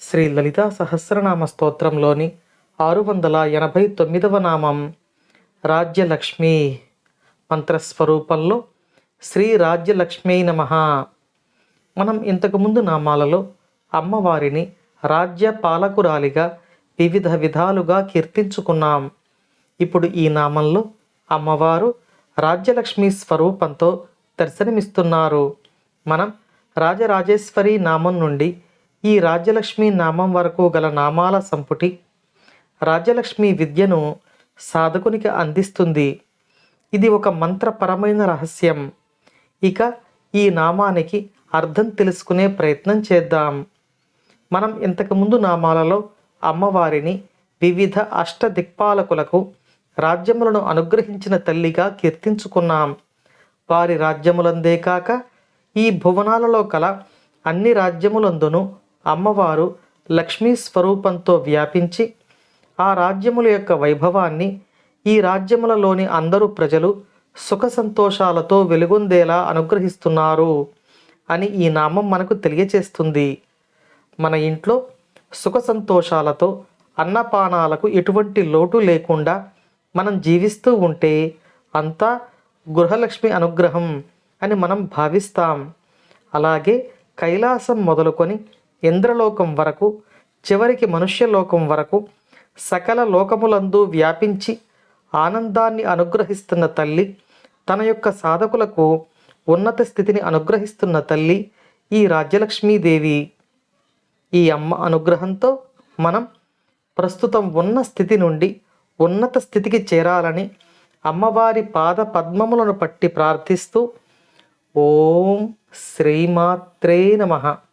శ్రీ లలితా సహస్రనామ స్తోత్రంలోని 689వ నామం రాజ్యలక్ష్మి మంత్రస్వరూపంలో శ్రీ రాజ్యలక్ష్మీ నమః. మనం ఇంతకుముందు నామాలలో అమ్మవారిని రాజ్య పాలకురాలిగా వివిధ విధాలుగా కీర్తించుకున్నాం. ఇప్పుడు ఈ నామంలో అమ్మవారు రాజ్యలక్ష్మి స్వరూపంతో దర్శనమిస్తున్నారు. మనం రాజరాజేశ్వరి నామం నుండి ఈ రాజ్యలక్ష్మి నామం వరకు గల నామాల సంపుటి రాజ్యలక్ష్మి విద్యను సాధకునికి అందిస్తుంది. ఇది ఒక మంత్రపరమైన రహస్యం. ఇక ఈ నామానికి అర్థం తెలుసుకునే ప్రయత్నం చేద్దాం. మనం ఇంతకుముందు నామాలలో అమ్మవారిని వివిధ అష్టదిక్పాలకులకు రాజ్యములను అనుగ్రహించిన తల్లిగా కీర్తించుకున్నాం. వారి రాజ్యములందే కాక ఈ భువనాలలో కల అన్ని రాజ్యములందును అమ్మవారు లక్ష్మీ స్వరూపంతో వ్యాపించి ఆ రాజ్యముల యొక్క వైభవాన్ని ఈ రాజ్యములలోని అందరూ ప్రజలు సుఖ సంతోషాలతో వెలుగొందేలా అనుగ్రహిస్తున్నారు అని ఈ నామం మనకు తెలియచేస్తుంది. మన ఇంట్లో సుఖ సంతోషాలతో అన్నపానాలకు ఎటువంటి లోటు లేకుండా మనం జీవిస్తూ ఉంటే అంతా గృహలక్ష్మి అనుగ్రహం అని మనం భావిస్తాం. అలాగే కైలాసం మొదలుకొని ఇంద్రలోకం వరకు, చివరికి మనుష్యలోకం వరకు సకల లోకములందు వ్యాపించి ఆనందాన్ని అనుగ్రహిస్తున్న తల్లి, తన యొక్క సాధకులకు ఉన్నత స్థితిని అనుగ్రహిస్తున్న తల్లి ఈ రాజ్యలక్ష్మీదేవి. ఈ అమ్మ అనుగ్రహంతో మనం ప్రస్తుతం ఉన్న స్థితి నుండి ఉన్నత స్థితికి చేరాలని అమ్మవారి పాద పద్మములను పట్టి ప్రార్థిస్తూ ఓం శ్రీమాత్రే నమః.